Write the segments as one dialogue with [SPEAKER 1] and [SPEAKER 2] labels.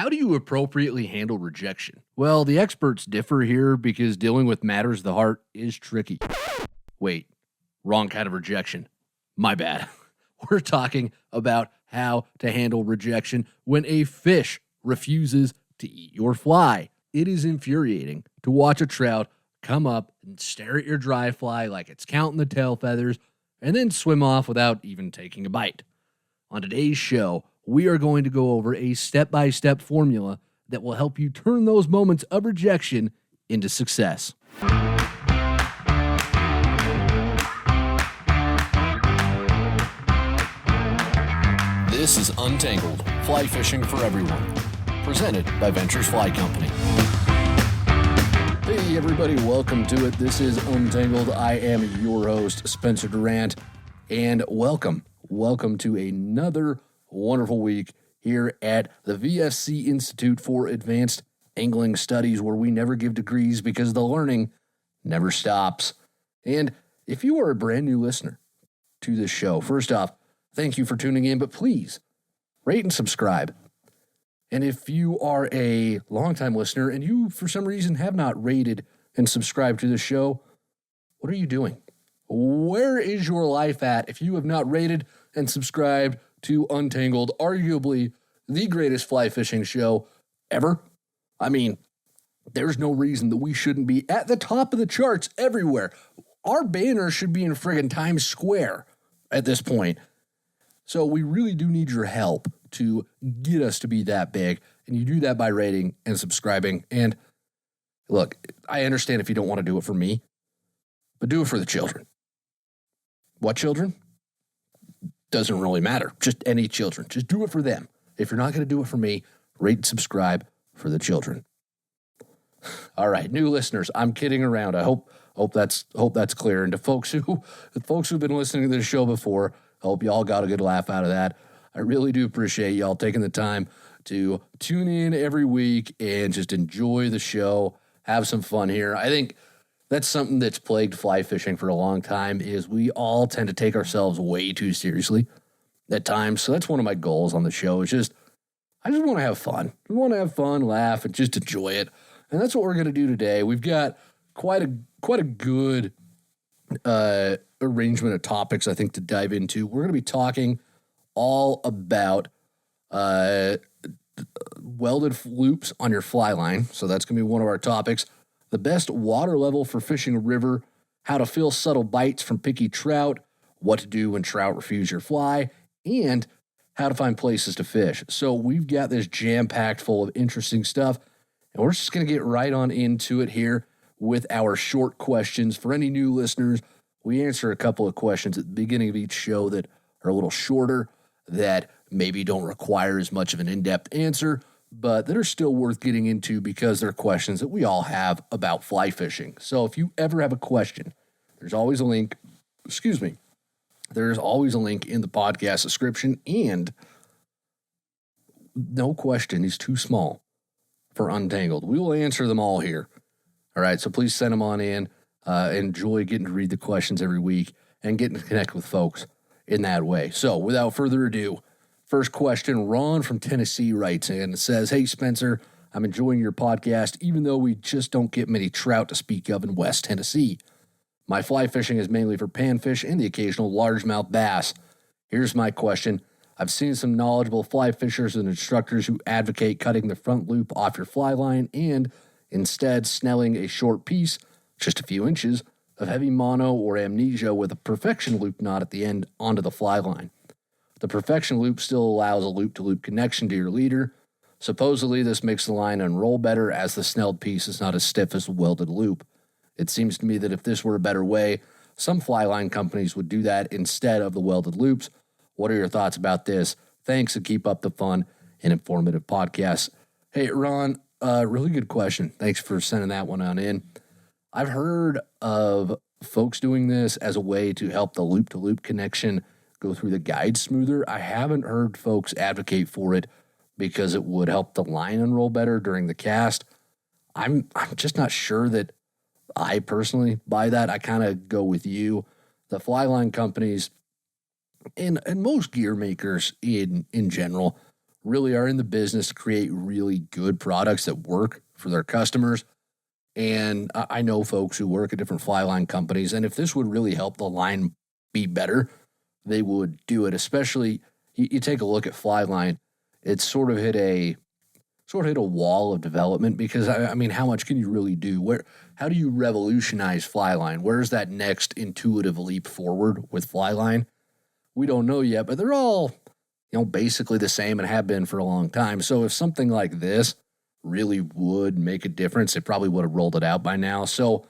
[SPEAKER 1] How do you appropriately handle rejection? Well, the experts differ here because dealing with matters of the heart is tricky. Wait, wrong kind of rejection. My bad. We're talking about how to handle rejection when a fish refuses to eat your fly. It is infuriating to watch a trout come up and stare at your dry fly like it's counting the tail feathers and then swim off without even taking a bite. On today's show, we are going to go over a step-by-step formula that will help you turn those moments of rejection into success. This is Untangled, fly fishing for everyone, presented by Ventures Fly Company. Hey everybody, welcome to it. This is Untangled. I am your host, Spencer Durrant, and welcome to another wonderful week here at the VFC Institute for Advanced Angling Studies, where we never give degrees because the learning never stops. And if you are a brand new listener to this show, first off, thank you for tuning in, but please rate and subscribe. And if you are a longtime listener and you, for some reason, have not rated and subscribed to the show, what are you doing? Where is your life at if you have not rated and subscribed to Untangled, arguably the greatest fly fishing show ever? I mean, there's no reason that we shouldn't be at the top of the charts everywhere. Our banner should be in friggin' Times Square at this point. So we really do need your help to get us to be that big. And you do that by rating and subscribing. And look, I understand if you don't want to do it for me, but do it for the children. What children? Doesn't really matter. Just any children. Just do it for them. If you're not going to do it for me, rate and subscribe for the children. All right, new listeners, I'm kidding around. I hope that's clear. And to folks who've been listening to this show before, I hope y'all got a good laugh out of that. I really do appreciate y'all taking the time to tune in every week and just enjoy the show, have some fun here. I think that's something that's plagued fly fishing for a long time, is we all tend to take ourselves way too seriously at times. So that's one of my goals on the show, is I just want to have fun. We want to have fun, laugh, and just enjoy it. And that's what we're going to do today. We've got quite a good arrangement of topics, I think, to dive into. We're going to be talking all about welded loops on your fly line. So that's going to be one of our topics. The best water level for fishing a river, how to feel subtle bites from picky trout, what to do when trout refuse your fly, and how to find places to fish. So we've got this jam-packed full of interesting stuff, and we're just going to get right on into it here with our short questions. For any new listeners, we answer a couple of questions at the beginning of each show that are a little shorter, that maybe don't require as much of an in-depth answer, but that are still worth getting into because they're questions that we all have about fly fishing. So if you ever have a question, there's always a link, there's always a link in the podcast description, and no question is too small for Untangled. We will answer them all here. All right, so please send them on in. Enjoy getting to read the questions every week and getting to connect with folks in that way. So without further ado, first question, Ron from Tennessee writes in and says, "Hey, Spencer, I'm enjoying your podcast, even though we just don't get many trout to speak of in West Tennessee. My fly fishing is mainly for panfish and the occasional largemouth bass. Here's my question. I've seen some knowledgeable fly fishers and instructors who advocate cutting the front loop off your fly line and instead snelling a short piece, just a few inches, of heavy mono or amnesia with a perfection loop knot at the end onto the fly line. The perfection loop still allows a loop-to-loop connection to your leader. Supposedly, this makes the line unroll better as the snelled piece is not as stiff as a welded loop. It seems to me that if this were a better way, some fly line companies would do that instead of the welded loops. What are your thoughts about this? Thanks, and keep up the fun and informative podcasts." Hey, Ron, really good question. Thanks for sending that one on in. I've heard of folks doing this as a way to help the loop-to-loop connection go through the guide smoother. I haven't heard folks advocate for it because it would help the line unroll better during the cast. I'm just not sure that I personally buy that. I kind of go with you. The fly line companies and most gear makers in general really are in the business to create really good products that work for their customers. And I know folks who work at different fly line companies, and if this would really help the line be better, they would do it. Especially, you take a look at fly line, it's sort of hit a wall of development because I mean, how much can you really do? How do you revolutionize fly line? Where's that next intuitive leap forward with fly line? We don't know yet, but they're all, basically the same and have been for a long time. So if something like this really would make a difference, it probably would have rolled it out by now. So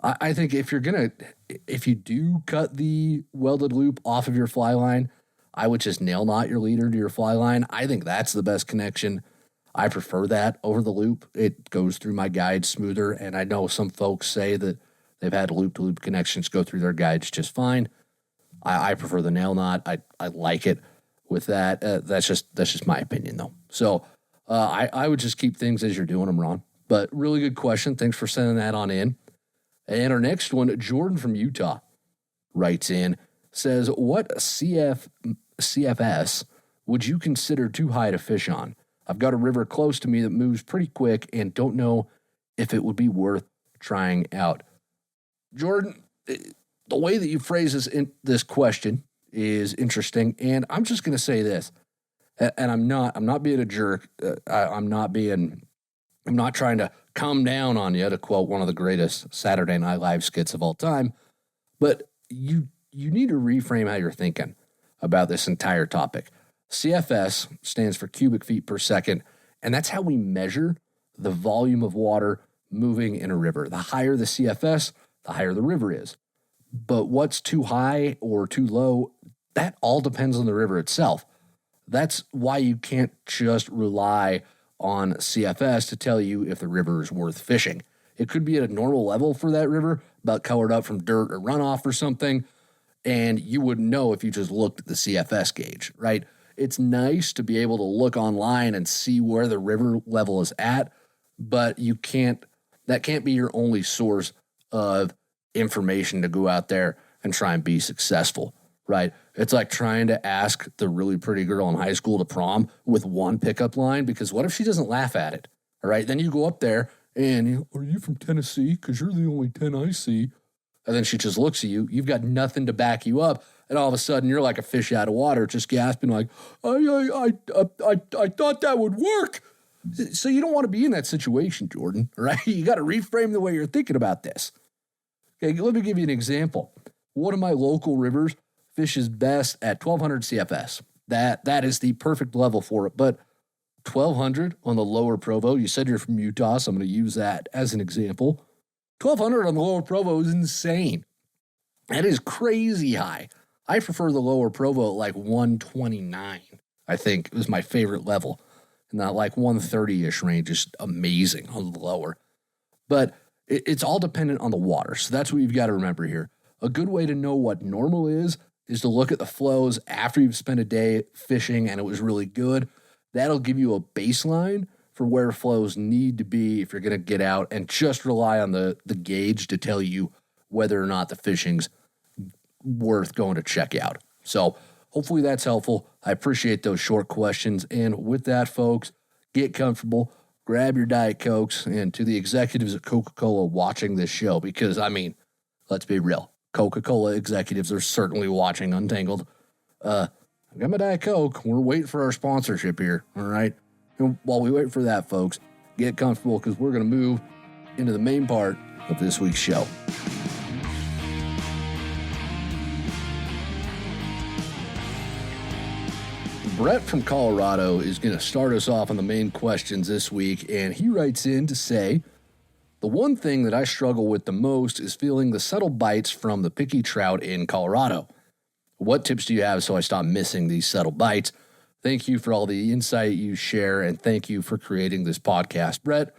[SPEAKER 1] I think if you do cut the welded loop off of your fly line, I would just nail knot your leader to your fly line. I think that's the best connection. I prefer that over the loop. It goes through my guides smoother, and I know some folks say that they've had loop-to-loop connections go through their guides just fine. I prefer the nail knot. I like it with that. That's just my opinion, though. So I would just keep things as you're doing them, Ron. But really good question. Thanks for sending that on in. And our next one, Jordan from Utah writes in, says, what CFS would you consider too high to fish on? I've got a river close to me that moves pretty quick and don't know if it would be worth trying out. Jordan, the way that you phrase this question is interesting, and I'm just going to say this, and I'm not being a jerk. I'm not trying to come down on you, to quote one of the greatest Saturday Night Live skits of all time, but you need to reframe how you're thinking about this entire topic. CFS stands for cubic feet per second, and that's how we measure the volume of water moving in a river. The higher the CFS, the higher the river is. But what's too high or too low, that all depends on the river itself. That's why you can't just rely on CFS to tell you if the river is worth fishing. It could be at a normal level for that river, about colored up from dirt or runoff or something, and you wouldn't know if you just looked at the CFS gauge, right? It's nice to be able to look online and see where the river level is at, but that can't be your only source of information to go out there and try and be successful, right? It's like trying to ask the really pretty girl in high school to prom with one pickup line, because what if she doesn't laugh at it? All right, then you go up there and, are you from Tennessee? Because you're the only 10 I see. And then she just looks at you. You've got nothing to back you up. And all of a sudden, you're like a fish out of water, just gasping like, I thought that would work. So you don't want to be in that situation, Jordan, right? You got to reframe the way you're thinking about this. Okay, let me give you an example. One of my local rivers fishes best at 1,200 CFS. That is the perfect level for it. But 1,200 on the lower Provo, you said you're from Utah, so I'm going to use that as an example. 1,200 on the lower Provo is insane. That is crazy high. I prefer the lower Provo at like 129, I think is my favorite level. And that like 130-ish range is amazing on the lower. But it's all dependent on the water. So that's what you've got to remember here. A good way to know what normal is to look at the flows after you've spent a day fishing and it was really good. That'll give you a baseline for where flows need to be if you're going to get out, and just rely on the gauge to tell you whether or not the fishing's worth going to check out. So hopefully that's helpful. I appreciate those short questions. And with that, folks, get comfortable, grab your Diet Cokes, and to the executives at Coca-Cola watching this show, because, I mean, let's be real. Coca-Cola executives are certainly watching Untangled. I got my Diet Coke. We're waiting for our sponsorship here, all right? And while we wait for that, folks, get comfortable, because we're going to move into the main part of this week's show. Brett from Colorado is going to start us off on the main questions this week, and he writes in to say, the one thing that I struggle with the most is feeling the subtle bites from the picky trout in Colorado. What tips do you have so I stop missing these subtle bites? Thank you for all the insight you share, and thank you for creating this podcast. Brett,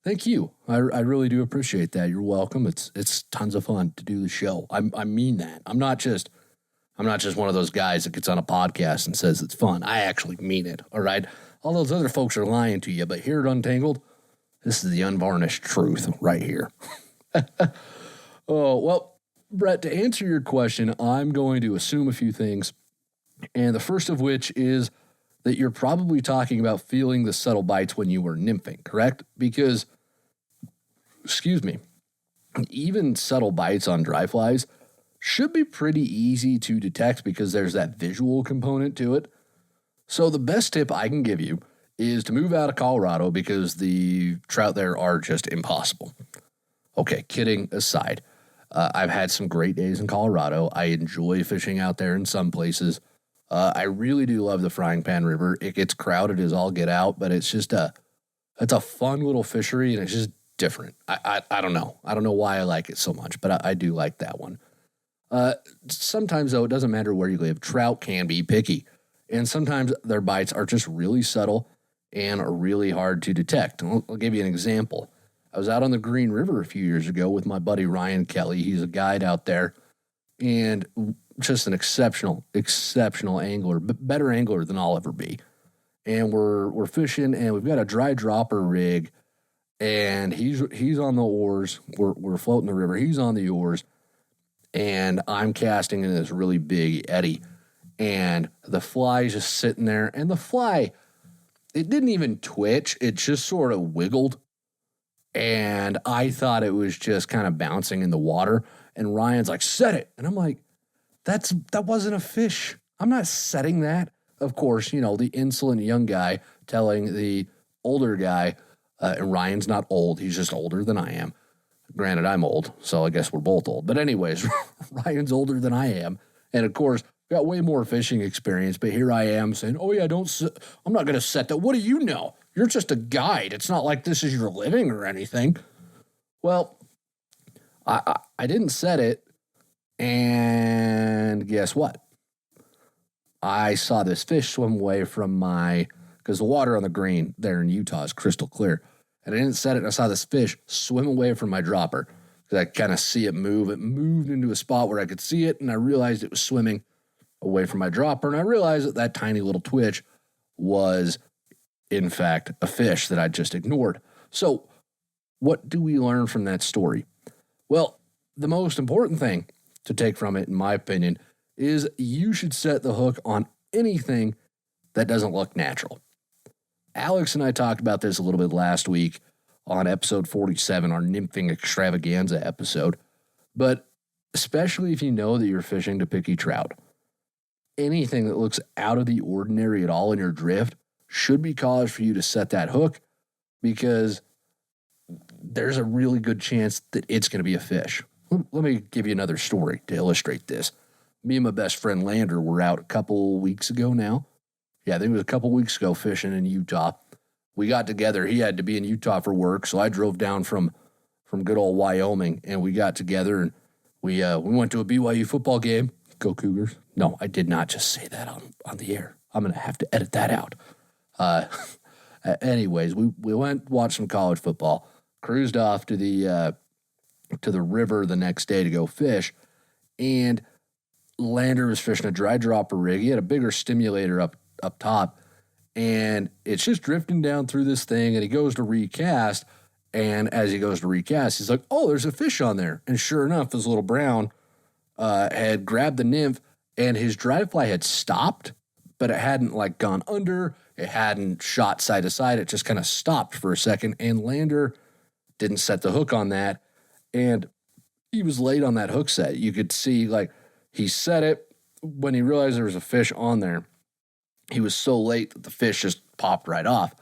[SPEAKER 1] thank you. I really do appreciate that. You're welcome. It's tons of fun to do the show. I mean that. I'm not just one of those guys that gets on a podcast and says it's fun. I actually mean it, all right? All those other folks are lying to you, but here at Untangled, this is the unvarnished truth right here. Oh, well, Brett, to answer your question, I'm going to assume a few things, and the first of which is that you're probably talking about feeling the subtle bites when you were nymphing, correct? Because, excuse me, even subtle bites on dry flies should be pretty easy to detect because there's that visual component to it. So the best tip I can give you is to move out of Colorado because the trout there are just impossible. Okay, kidding aside. I've had some great days in Colorado. I enjoy fishing out there in some places. I really do love the Frying Pan River. It gets crowded as all get out, but it's a fun little fishery, and it's just different. I don't know. I don't know why I like it so much, but I do like that one. Sometimes, though, it doesn't matter where you live. Trout can be picky, and sometimes their bites are just really subtle and are really hard to detect. I'll give you an example. I was out on the Green River a few years ago with my buddy Ryan Kelly. He's a guide out there, and just an exceptional angler, better angler than I'll ever be. And we're fishing, and we've got a dry dropper rig, and he's on the oars. We're floating the river. He's on the oars, and I'm casting in this really big eddy, and the fly's just sitting there, and the fly, it didn't even twitch. It just sort of wiggled, and I thought it was just kind of bouncing in the water. And Ryan's like, "Set it," and I'm like, That wasn't a fish. I'm not setting that. Of course, the insolent young guy telling the older guy, and Ryan's not old. He's just older than I am. Granted, I'm old, so I guess we're both old. But anyways, Ryan's older than I am. And of course, got way more fishing experience. But here I am saying, oh yeah, I'm not going to set that. What do you know? You're just a guide. It's not like this is your living or anything. Well, I didn't set it. And guess what? I saw this fish swim away from because the water on the green there in Utah is crystal clear. And I didn't set it, and I saw this fish swim away from my dropper because I kind of see it move. It moved into a spot where I could see it, and I realized it was swimming away from my dropper. And I realized that tiny little twitch was, in fact, a fish that I just ignored. So what do we learn from that story? Well, the most important thing to take from it, in my opinion, is you should set the hook on anything that doesn't look natural. Alex and I talked about this a little bit last week on episode 47, our nymphing extravaganza episode, but especially if you know that you're fishing to picky trout, anything that looks out of the ordinary at all in your drift should be cause for you to set that hook, because there's a really good chance that it's going to be a fish. Let me give you another story to illustrate this. Me and my best friend Lander were out a couple weeks ago now. Yeah, I think it was a couple weeks ago fishing in Utah. We got together. He had to be in Utah for work, so I drove down from good old Wyoming, and we got together, and we went to a BYU football game. Go Cougars. No, I did not just say that on the air. I'm going to have to edit that out. Anyways, we went, watched some college football, cruised off to the river the next day to go fish, and Lander was fishing a dry dropper rig. He had a bigger stimulator up top, and it's just drifting down through this thing, and he goes to recast, and as he goes to recast, he's like, oh, there's a fish on there. And sure enough, this little brown had grabbed the nymph, and his dry fly had stopped, but it hadn't gone under. It hadn't shot side to side. It just kind of stopped for a second, and Lander didn't set the hook on that, and he was late on that hook set. You could see, he set it. When he realized there was a fish on there, he was so late that the fish just popped right off.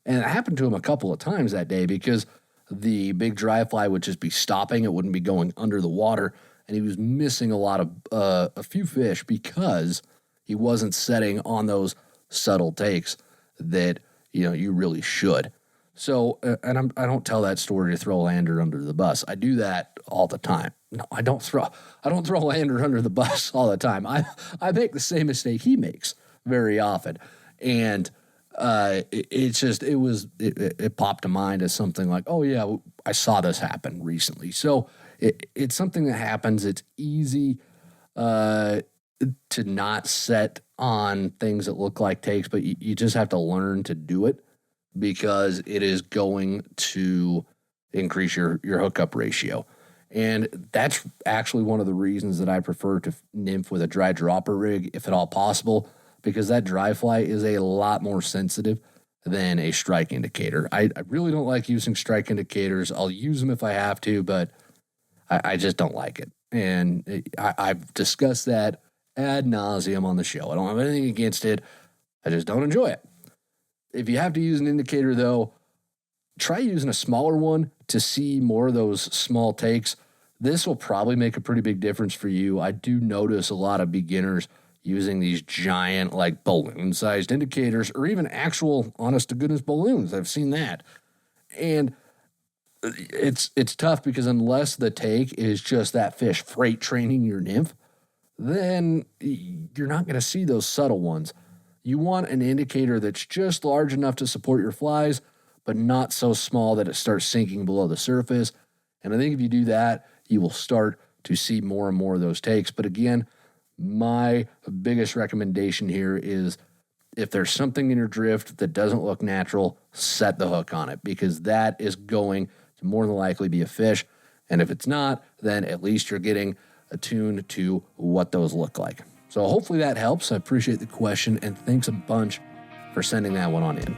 [SPEAKER 1] And it happened to him a couple of times that day because the big dry fly would just be stopping. It wouldn't be going under the water. And he was missing a few fish because he wasn't setting on those subtle takes that, you really should. So, and I don't tell that story to throw Lander under the bus. I do that all the time. No, I don't throw Lander under the bus all the time. I make the same mistake he makes very often. And it popped to mind as something like, oh yeah, I saw this happen recently. So it's something that happens. It's easy to not set on things that look like takes, but you just have to learn to do it, because it is going to increase your hookup ratio. And that's actually one of the reasons that I prefer to nymph with a dry dropper rig, if at all possible, because that dry fly is a lot more sensitive than a strike indicator. I really don't like using strike indicators. I'll use them if I have to, but I just don't like it. And I've discussed that ad nauseum on the show. I don't have anything against it. I just don't enjoy it. If you have to use an indicator, though, try using a smaller one to see more of those small takes. This will probably make a pretty big difference for you. I do notice a lot of beginners using these giant, like balloon-sized indicators, or even actual, honest-to-goodness balloons. I've seen that. And it's tough because unless the take is just that fish freight training your nymph, then you're not going to see those subtle ones. You want an indicator that's just large enough to support your flies, but not so small that it starts sinking below the surface. And I think if you do that, you will start to see more and more of those takes. But again, my biggest recommendation here is if there's something in your drift that doesn't look natural, set the hook on it, because that is going to more than likely be a fish. And if it's not, then at least you're getting attuned to what those look like. So hopefully that helps. I appreciate the question, and thanks a bunch for sending that one on in.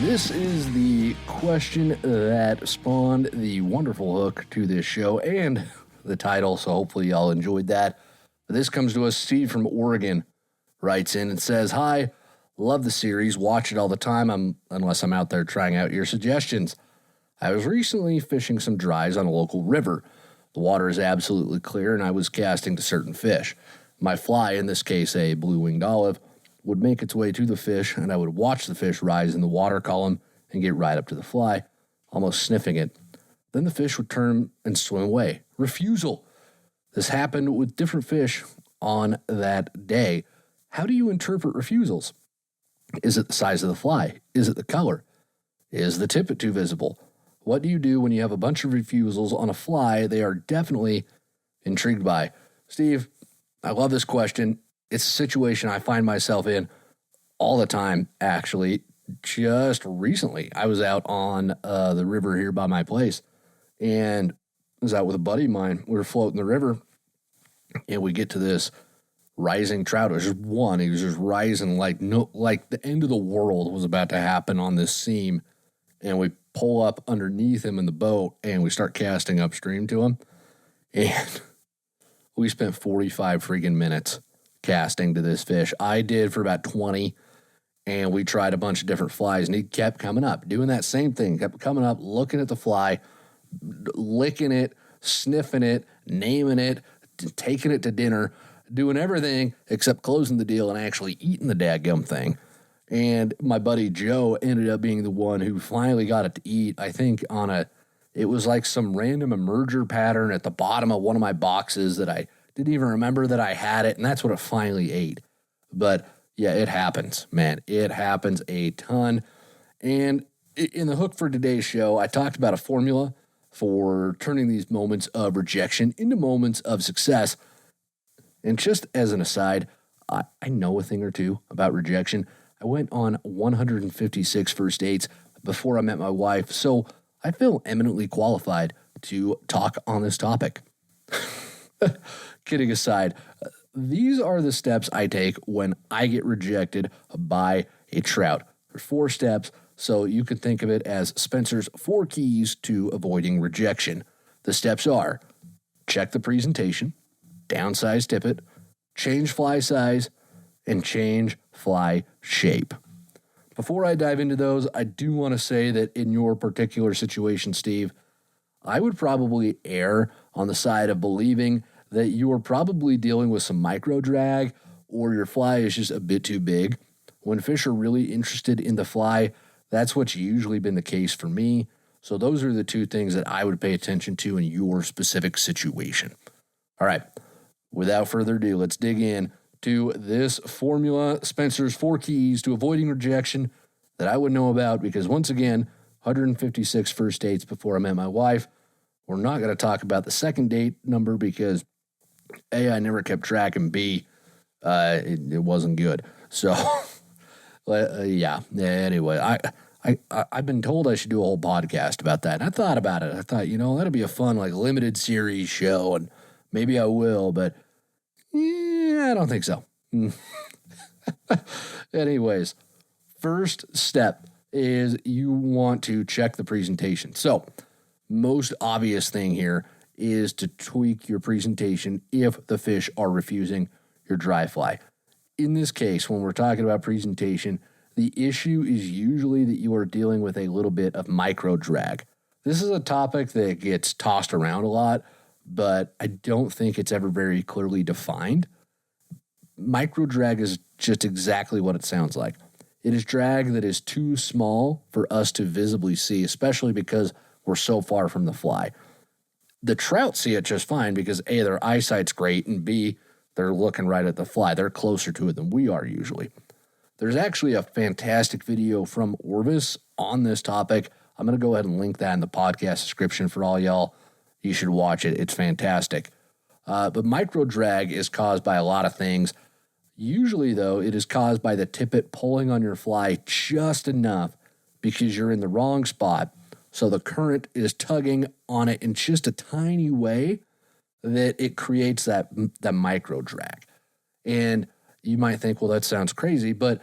[SPEAKER 1] This is the question that spawned the wonderful hook to this show and the title, so hopefully y'all enjoyed that. This comes to us. Steve from Oregon writes in and says, "Hi, love the series, watch it all the time unless I'm out there trying out your suggestions. I was recently fishing some dries on a local river. The water is absolutely clear, and I was casting to certain fish. My fly, in this case a blue-winged olive, would make its way to the fish, and I would watch the fish rise in the water column and get right up to the fly, almost sniffing it. Then the fish would turn and swim away. Refusal. This happened with different fish on that day. How do you interpret refusals? Is it the size of the fly? Is it the color? Is the tippet too visible? What do you do when you have a bunch of refusals on a fly they are definitely intrigued by?" Steve, I love this question. It's a situation I find myself in all the time, actually. Just recently, I was out on the river here by my place, and I was out with a buddy of mine. We were floating the river, and we get to this rising trout. It was just one. He was just rising like the end of the world was about to happen on this seam, and we pull up underneath him in the boat, and we start casting upstream to him, and we spent 45 freaking minutes casting to this fish. I did for about 20, and we tried a bunch of different flies, and he kept coming up, doing that same thing, kept coming up, looking at the fly, licking it, sniffing it, naming it, taking it to dinner, doing everything except closing the deal and actually eating the dadgum thing. And my buddy Joe ended up being the one who finally got it to eat. I think it was like some random emerger pattern at the bottom of one of my boxes that I didn't even remember that I had it, and that's what it finally ate. But yeah, it happens, man. It happens a ton. And in the hook for today's show, I talked about a formula for turning these moments of rejection into moments of success. And just as an aside, I know a thing or two about rejection. I went on 156 first dates before I met my wife, so I feel eminently qualified to talk on this topic. Kidding aside, these are the steps I take when I get rejected by a trout. There's 4 steps, so you can think of it as Spencer's 4 keys to avoiding rejection. The steps are: check the presentation, downsize tippet, change fly size, and change fly shape. Before I dive into those, I do want to say that in your particular situation, Steve, I would probably err on the side of believing that you are probably dealing with some micro drag, or your fly is just a bit too big. When fish are really interested in the fly, that's what's usually been the case for me. So those are the 2 things that I would pay attention to in your specific situation. All right, without further ado, let's dig in to this formula, Spencer's 4 keys to avoiding rejection that I would know about, because once again, 156 first dates before I met my wife. We're not going to talk about the second date number because A, I never kept track, and B, it wasn't good. So, yeah. Anyway, I've been told I should do a whole podcast about that. And I thought about it. I thought, that'd be a fun, like, limited series show, and maybe I will, but I don't think so. Anyways, first step is you want to check the presentation. So, most obvious thing here is to tweak your presentation if the fish are refusing your dry fly. In this case, when we're talking about presentation, the issue is usually that you are dealing with a little bit of micro drag. This is a topic that gets tossed around a lot, but I don't think it's ever very clearly defined. Micro drag is just exactly what it sounds like. It is drag that is too small for us to visibly see, especially because we're so far from the fly. The trout see it just fine because A, their eyesight's great, and B, they're looking right at the fly. They're closer to it than we are usually. There's actually a fantastic video from Orvis on this topic. I'm going to go ahead and link that in the podcast description for all y'all. You should watch it. It's fantastic. But micro drag is caused by a lot of things. Usually, though, it is caused by the tippet pulling on your fly just enough because you're in the wrong spot. So the current is tugging on it in just a tiny way that it creates that micro drag. And you might think, well, that sounds crazy, but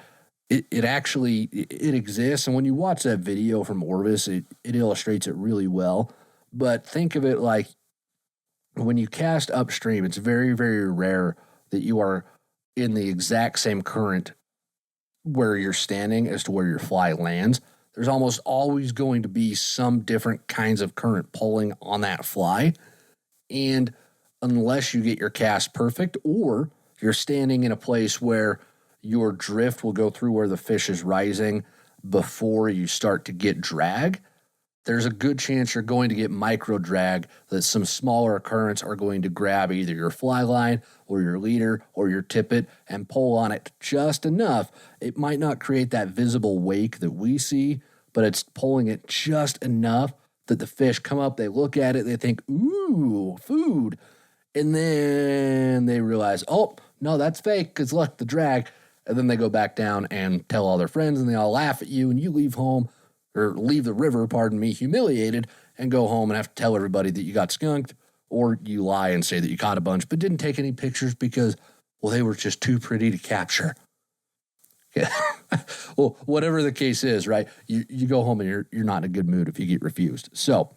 [SPEAKER 1] it actually exists. And when you watch that video from Orvis, it illustrates it really well. But think of it like when you cast upstream, it's very, very rare that you are in the exact same current where you're standing as to where your fly lands. There's almost always going to be some different kinds of current pulling on that fly. And unless you get your cast perfect, or you're standing in a place where your drift will go through where the fish is rising before you start to get drag, there's a good chance you're going to get micro drag, that some smaller currents are going to grab either your fly line or your leader or your tippet and pull on it just enough. It might not create that visible wake that we see, but it's pulling it just enough that the fish come up, they look at it, they think, ooh, food. And then they realize, oh, no, that's fake because look, the drag. And then they go back down and tell all their friends and they all laugh at you and you leave home, or leave the river, humiliated, and go home and have to tell everybody that you got skunked, or you lie and say that you caught a bunch but didn't take any pictures because, well, they were just too pretty to capture. Yeah. Well, whatever the case is, right? You go home and you're not in a good mood if you get refused. So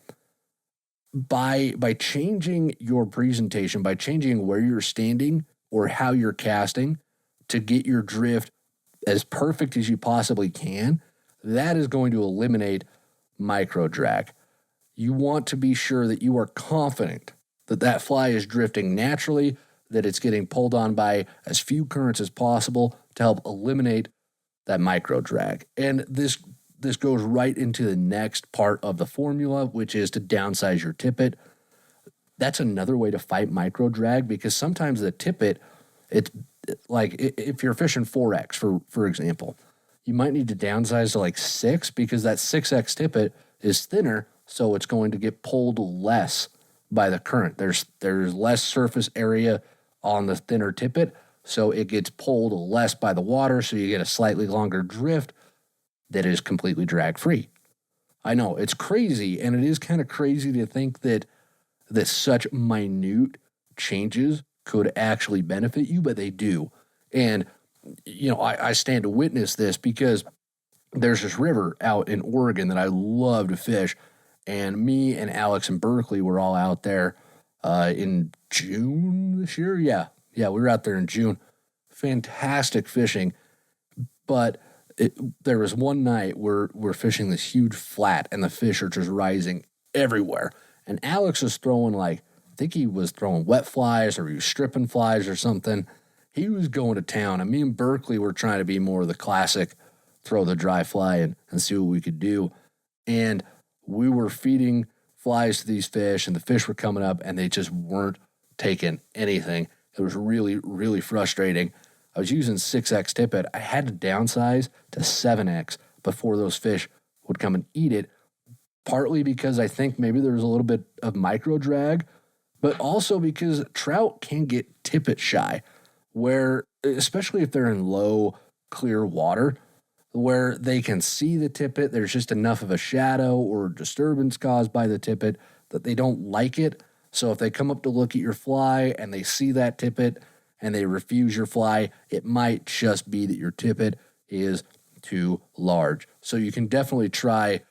[SPEAKER 1] by changing your presentation, by changing where you're standing or how you're casting to get your drift as perfect as you possibly can, that is going to eliminate micro drag. You want to be sure that you are confident that that fly is drifting naturally, that it's getting pulled on by as few currents as possible to help eliminate that micro drag. And this goes right into the next part of the formula, which is to downsize your tippet. That's another way to fight micro drag, because sometimes the tippet, it's like if you're fishing 4X, for example, you might need to downsize to like 6 because that 6X tippet is thinner, so it's going to get pulled less by the current. There's less surface area on the thinner tippet, so it gets pulled less by the water, so you get a slightly longer drift that is completely drag-free. I know, it's crazy, and it is kind of crazy to think that such minute changes could actually benefit you, but they do. And I stand to witness this because there's this river out in Oregon that I love to fish, and me and Alex and Berkeley were all out there in June this year. Yeah, we were out there in June. Fantastic fishing, but there was one night where we're fishing this huge flat, and the fish are just rising everywhere. And Alex was throwing I think he was throwing wet flies or he was stripping flies or something. He was going to town, and me and Berkeley were trying to be more of the classic throw the dry fly and see what we could do. And we were feeding flies to these fish, and the fish were coming up, and they just weren't taking anything. It was really, really frustrating. I was using 6X tippet. I had to downsize to 7X before those fish would come and eat it, partly because I think maybe there was a little bit of micro drag, but also because trout can get tippet shy, where, especially if they're in low, clear water, where they can see the tippet. There's just enough of a shadow or disturbance caused by the tippet that they don't like it. So if they come up to look at your fly and they see that tippet and they refuse your fly, it might just be that your tippet is too large. So you can definitely try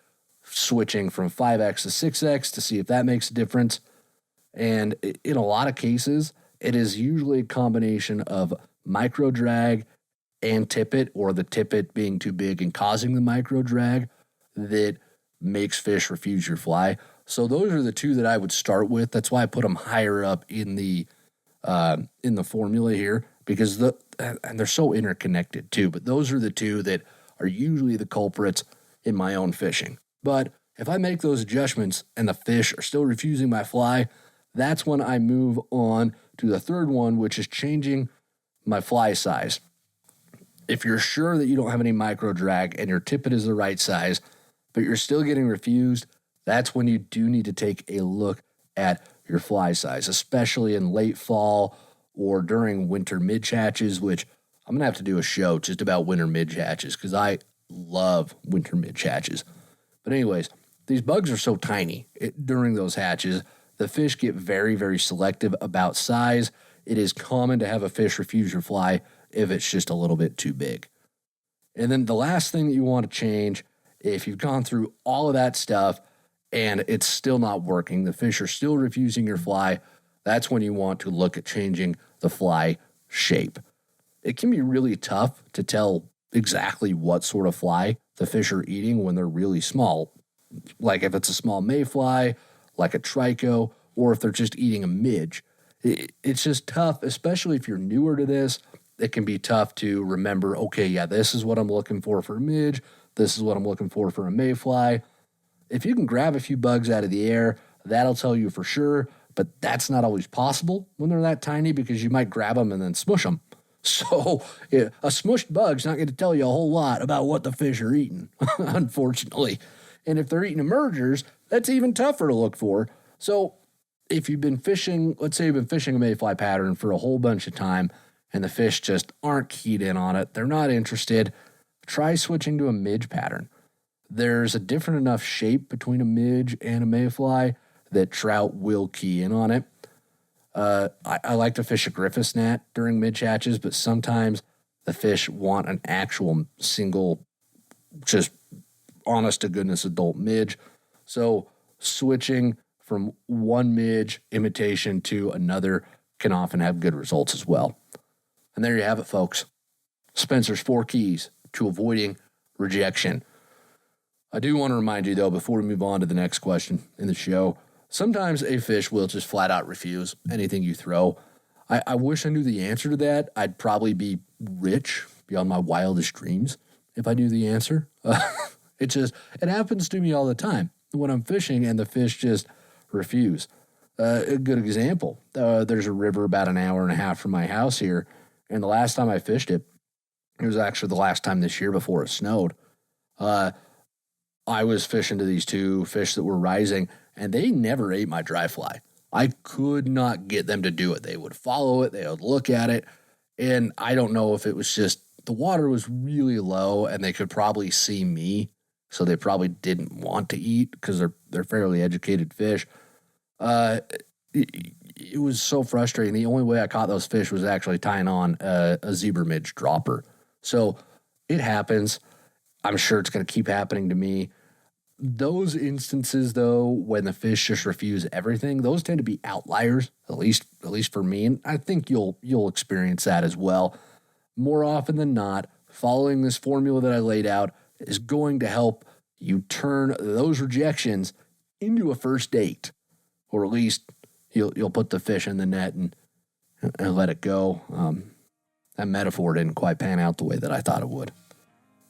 [SPEAKER 1] switching from 5X to 6X to see if that makes a difference. And in a lot of cases, it is usually a combination of micro drag and tippet, or the tippet being too big and causing the micro drag, that makes fish refuse your fly. So those are the two that I would start with. That's why I put them higher up in the formula here, because and they're so interconnected too. But those are the two that are usually the culprits in my own fishing. But if I make those adjustments and the fish are still refusing my fly, that's when I move on to the third one, which is changing my fly size. If you're sure that you don't have any micro drag and your tippet is the right size, but you're still getting refused, that's when you do need to take a look at your fly size, especially in late fall or during winter midge hatches, which I'm going to have to do a show just about winter midge hatches because I love winter midge hatches. But anyways, these bugs are so tiny during those hatches, the fish get very, very selective about size. It is common to have a fish refuse your fly if it's just a little bit too big. And then the last thing that you want to change, if you've gone through all of that stuff and it's still not working, the fish are still refusing your fly, that's when you want to look at changing the fly shape. It can be really tough to tell exactly what sort of fly the fish are eating when they're really small. Like if it's a small mayfly, like a trico, or if they're just eating a midge. It's just tough, especially if you're newer to this. It can be tough to remember, okay, yeah, this is what I'm looking for a midge. This is what I'm looking for a mayfly. If you can grab a few bugs out of the air, that'll tell you for sure, but that's not always possible when they're that tiny because you might grab them and then smush them. So yeah, a smushed bug's not going to tell you a whole lot about what the fish are eating, unfortunately. And if they're eating emergers, that's even tougher to look for. So if you've been fishing, let's say you've been fishing a mayfly pattern for a whole bunch of time, and the fish just aren't keyed in on it, they're not interested, try switching to a midge pattern. There's a different enough shape between a midge and a mayfly that trout will key in on it. I like to fish a Griffiths gnat during midge hatches, but sometimes the fish want an actual single, just honest to goodness adult midge. So switching from one midge imitation to another can often have good results as well. And there you have it, folks. Spencer's 4 keys to avoiding rejection. I do want to remind you, though, before we move on to the next question in the show, sometimes a fish will just flat out refuse anything you throw. I wish I knew the answer to that. I'd probably be rich beyond my wildest dreams if I knew the answer. It happens to me all the time when I'm fishing and the fish just refuse. A good example, there's a river about an hour and a half from my house here. And the last time I fished it, it was actually the last time this year before it snowed. I was fishing to these 2 fish that were rising, and they never ate my dry fly. I could not get them to do it. They would follow it. They would look at it. And I don't know if it was just the water was really low and they could probably see me. So they probably didn't want to eat because they're fairly educated fish. It was so frustrating. The only way I caught those fish was actually tying on a zebra midge dropper. So it happens. I'm sure it's going to keep happening to me. Those instances, though, when the fish just refuse everything, those tend to be outliers, at least for me. And I think you'll experience that as well. More often than not, following this formula that I laid out is going to help you turn those rejections into a first date, or at least you'll put the fish in the net and let it go. That metaphor didn't quite pan out the way that I thought it would.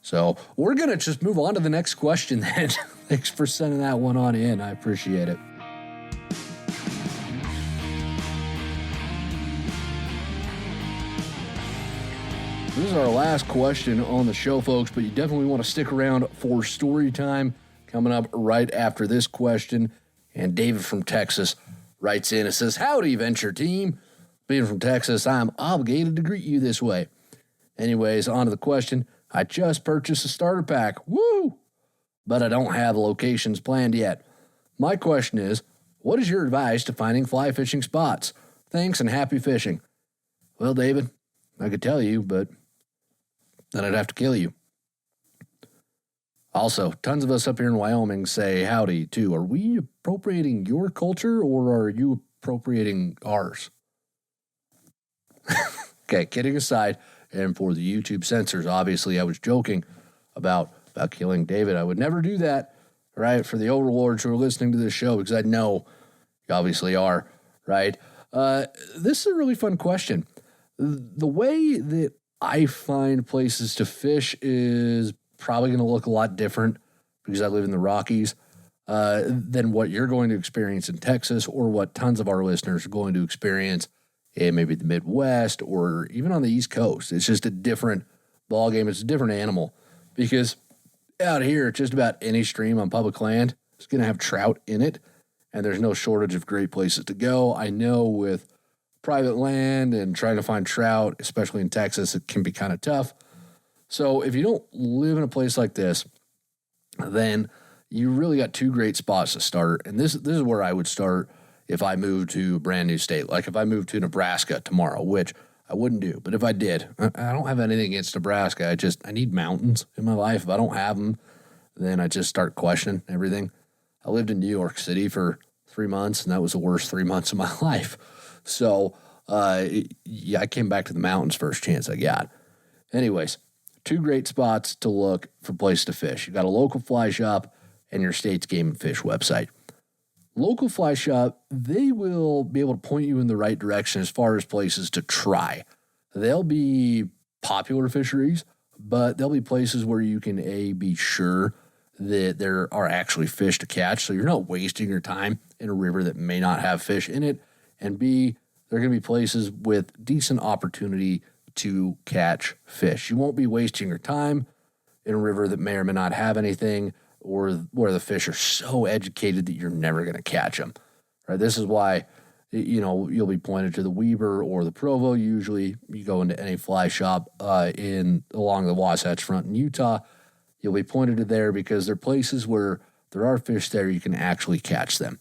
[SPEAKER 1] So we're going to just move on to the next question then. Thanks for sending that one on in. I appreciate it. This is our last question on the show, folks, but you definitely want to stick around for story time coming up right after this question. And David from Texas writes in and says, "Howdy, Venture Team. Being from Texas, I'm obligated to greet you this way." Anyways, on to the question. I just purchased a starter pack. Woo! But I don't have locations planned yet. My question is, what is your advice to finding fly fishing spots? Thanks and happy fishing. Well, David, I could tell you, but then I'd have to kill you. Also, tons of us up here in Wyoming say howdy, too. Are we appropriating your culture or are you appropriating ours? Okay, kidding aside, and for the YouTube censors, obviously I was joking about killing David. I would never do that, right? For the overlords who are listening to this show, because I know you obviously are, right? This is a really fun question. The way that I find places to fish is probably going to look a lot different because I live in the Rockies than what you're going to experience in Texas or what tons of our listeners are going to experience in maybe the Midwest or even on the East Coast. It's just a different ballgame. It's a different animal because out here, just about any stream on public land is going to have trout in it, and there's no shortage of great places to go. I know with private land and trying to find trout, especially in Texas, it can be kind of tough. So if you don't live in a place like this, then you really got two great spots to start. And this is where I would start if I moved to a brand new state. Like if I moved to Nebraska tomorrow, which I wouldn't do. But if I did, I don't have anything against Nebraska. I need mountains in my life. If I don't have them, then I just start questioning everything. I lived in New York City for 3 months, and that was the worst 3 months of my life. So, I came back to the mountains first chance I got. Anyways, two great spots to look for places to fish. You got a local fly shop and your state's game and fish website. Local fly shop, they will be able to point you in the right direction as far as places to try. They'll be popular fisheries, but there'll be places where you can, A, be sure that there are actually fish to catch, so you're not wasting your time in a river that may not have fish in it, and B, there are going to be places with decent opportunity to catch fish. You won't be wasting your time in a river that may or may not have anything, or where the fish are so educated that you're never going to catch them. Right? This is why, you'll be pointed to the Weber or the Provo. Usually, you go into any fly shop along the Wasatch Front in Utah, you'll be pointed to there because they're places where there are fish there. You can actually catch them,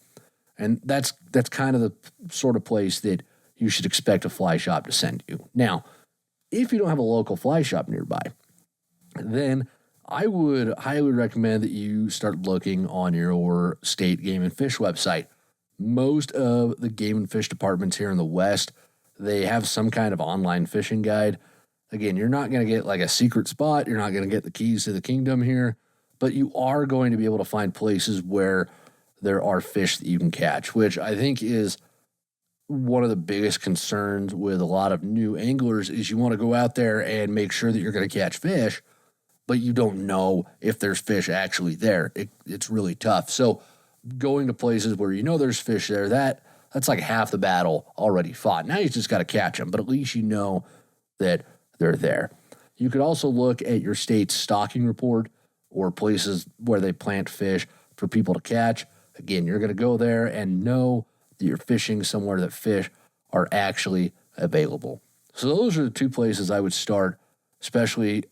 [SPEAKER 1] and that's kind of the sort of place that you should expect a fly shop to send you. Now, if you don't have a local fly shop nearby, then I would highly recommend that you start looking on your state game and fish website. Most of the game and fish departments here in the West, they have some kind of online fishing guide. Again, you're not going to get like a secret spot. You're not going to get the keys to the kingdom here, but you are going to be able to find places where there are fish that you can catch, which I think is one of the biggest concerns with a lot of new anglers is you want to go out there and make sure that you're going to catch fish, but you don't know if there's fish actually there. It's really tough. So going to places where you know there's fish there, that's like half the battle already fought. Now you just got to catch them, but at least you know that they're there. You could also look at your state's stocking report or places where they plant fish for people to catch. Again, you're going to go there and know that you're fishing somewhere that fish are actually available. So those are the two places I would start, especially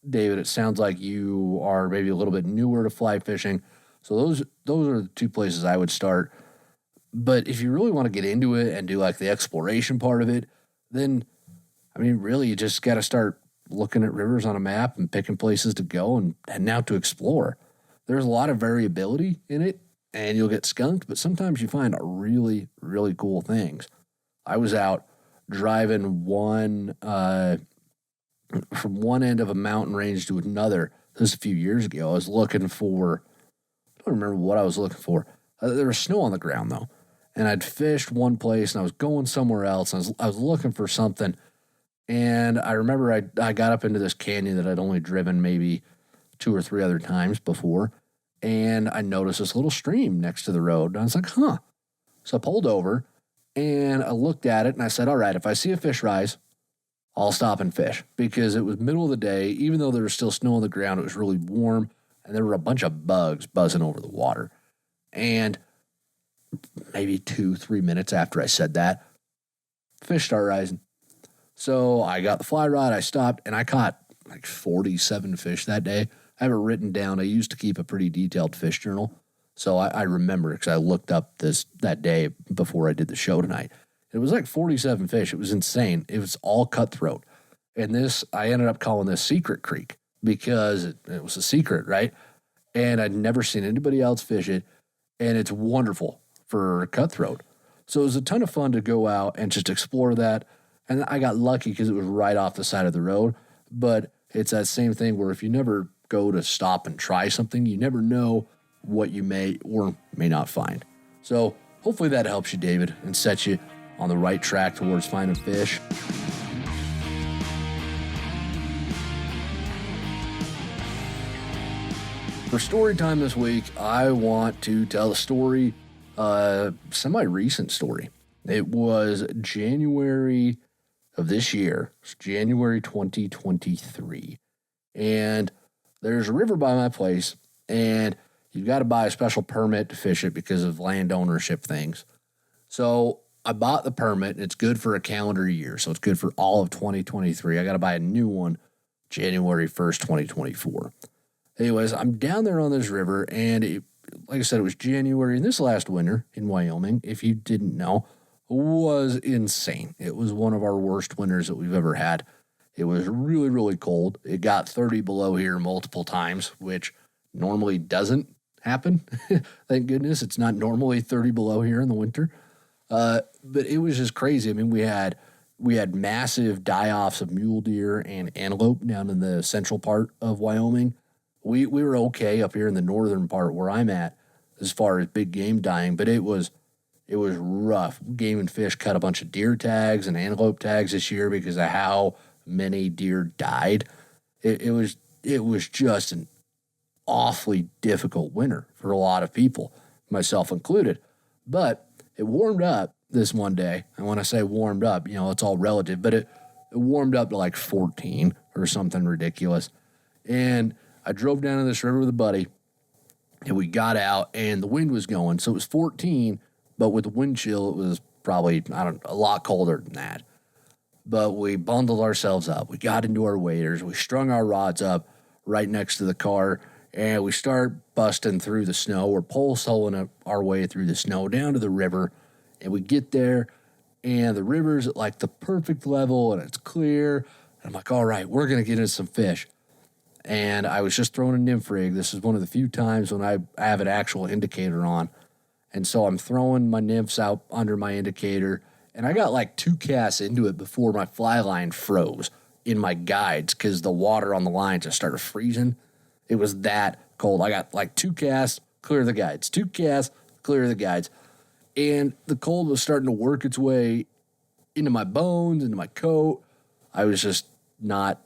[SPEAKER 1] David, it sounds like you are maybe a little bit newer to fly fishing. So those are the two places I would start. But if you really want to get into it and do like the exploration part of it, then, really you just got to start looking at rivers on a map and picking places to go and heading out to explore. There's a lot of variability in it, and you'll get skunked, but sometimes you find really, really cool things. I was out driving from one end of a mountain range to another. This was a few years ago. I was looking for, I don't remember what I was looking for. There was snow on the ground though. And I'd fished one place and I was going somewhere else. And I was looking for something. And I remember I got up into this canyon that I'd only driven maybe 2 or 3 other times before. And I noticed this little stream next to the road. And I was like, huh. So I pulled over and I looked at it and I said, all right, if I see a fish rise, I'll stop and fish, because it was middle of the day. Even though there was still snow on the ground, it was really warm, and there were a bunch of bugs buzzing over the water. And maybe 2-3 minutes after I said that, fish start rising. So I got the fly rod, I stopped, and I caught like 47 fish that day. I have it written down. I used to keep a pretty detailed fish journal. So I remember because I looked up that day before I did the show tonight. It was like 47 fish. It was insane. It was all cutthroat. And I ended up calling this Secret Creek because it was a secret, right? And I'd never seen anybody else fish it. And it's wonderful for cutthroat. So it was a ton of fun to go out and just explore that. And I got lucky because it was right off the side of the road. But it's that same thing where if you never go to stop and try something, you never know what you may or may not find. So hopefully that helps you, David, and sets you on the right track towards finding fish. For story time this week, I want to tell a story, semi-recent story. It was January of this year. It's January 2023. And there's a river by my place, and you've got to buy a special permit to fish it because of land ownership things. So I bought the permit, and it's good for a calendar year, so it's good for all of 2023. I got to buy a new one January 1st, 2024. Anyways, I'm down there on this river, and like I said, it was January, and this last winter in Wyoming, if you didn't know, was insane. It was one of our worst winters that we've ever had. It was really, really cold. It got 30 below here multiple times, which normally doesn't happen. Thank goodness it's not normally 30 below here in the winter. But it was just crazy. I mean, we had massive die-offs of mule deer and antelope down in the central part of Wyoming. We were okay up here in the northern part where I'm at as far as big game dying, but it was rough. Game and Fish cut a bunch of deer tags and antelope tags this year because of how many deer died. It was just an awfully difficult winter for a lot of people, myself included. But it warmed up this one day. And when I say warmed up, it's all relative, but it warmed up to like 14 or something ridiculous. And I drove down to this river with a buddy, and we got out, and the wind was going. So it was 14, but with the wind chill, it was probably, a lot colder than that. But we bundled ourselves up. We got into our waders. We strung our rods up right next to the car, and we start busting through the snow. We're pole-soling our way through the snow down to the river, and we get there, and the river's at like the perfect level, and it's clear. And I'm like, all right, we're going to get into some fish. And I was just throwing a nymph rig. This is one of the few times when I have an actual indicator on. And so I'm throwing my nymphs out under my indicator, and I got like 2 casts into it before my fly line froze in my guides because the water on the line just started freezing. It was that cold. I got like 2 casts, clear the guides. 2 casts, clear the guides. And the cold was starting to work its way into my bones, into my coat. I was just not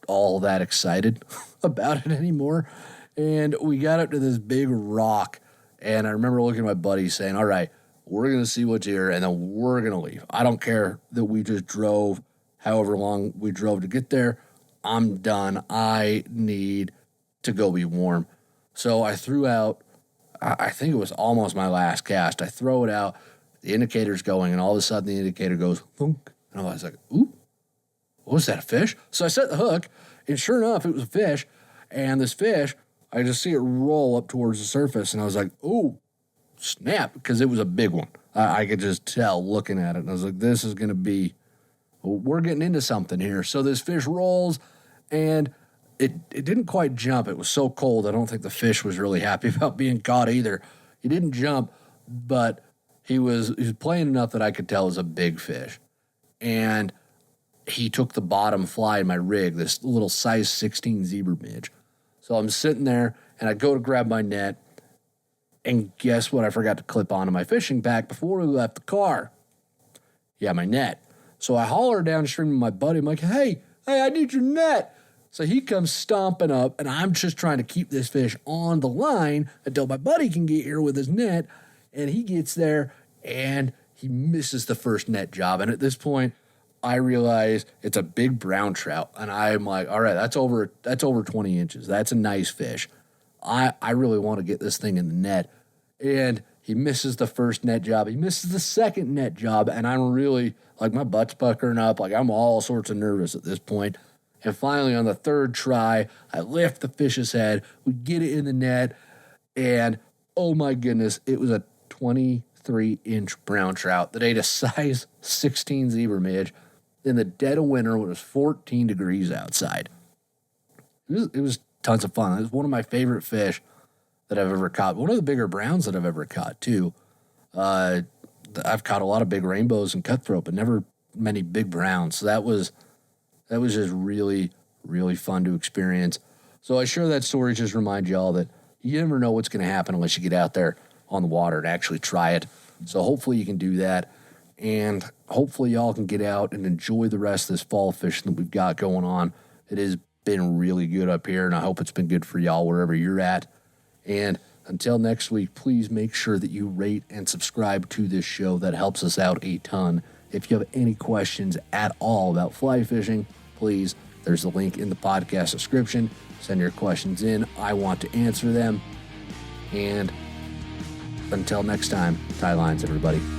[SPEAKER 1] all that excited about it anymore. And we got up to this big rock, and I remember looking at my buddy saying, all right, we're going to see what's here, and then we're going to leave. I don't care that we just drove however long we drove to get there. I'm done. I need to go be warm. So I threw out, I think it was almost my last cast. I throw it out, the indicator's going, and all of a sudden the indicator goes, thunk. And I was like, ooh, what was that, a fish? So I set the hook, and sure enough, it was a fish. And this fish, I just see it roll up towards the surface, and I was like, ooh, snap, because it was a big one. I could just tell looking at it, and I was like, this is going to be, we're getting into something here. So this fish rolls, and it didn't quite jump. It was so cold, I don't think the fish was really happy about being caught either. He didn't jump, but he was playing enough that I could tell it was a big fish. And he took the bottom fly in my rig, this little size 16 zebra midge. So I'm sitting there, and I go to grab my net, and guess what I forgot to clip onto my fishing pack before we left the car? Yeah, my net. So I holler downstream to my buddy. I'm like, hey, I need your net. So he comes stomping up, and I'm just trying to keep this fish on the line until my buddy can get here with his net. And he gets there, and he misses the first net job. And at this point, I realize it's a big brown trout, and I'm like, all right, that's over 20 inches. That's a nice fish. I really want to get this thing in the net. And he misses the first net job. He misses the second net job, and I'm really, like, my butt's puckering up. Like, I'm all sorts of nervous at this point. And finally, on the third try, I lift the fish's head. We get it in the net. And, oh my goodness, it was a 23-inch brown trout that ate a size 16 zebra midge in the dead of winter when it was 14 degrees outside. It was tons of fun. It was one of my favorite fish that I've ever caught. One of the bigger browns that I've ever caught, too. I've caught a lot of big rainbows and cutthroat, but never many big browns. So that was just really, really fun to experience. So I share that story just to remind y'all that you never know what's going to happen unless you get out there on the water and actually try it. So hopefully you can do that. And hopefully y'all can get out and enjoy the rest of this fall fishing that we've got going on. It has been really good up here, and I hope it's been good for y'all wherever you're at. And until next week, please make sure that you rate and subscribe to this show. That helps us out a ton. If you have any questions at all about fly fishing, please, there's a link in the podcast description. Send your questions in. I want to answer them. And until next time, tie lines, everybody.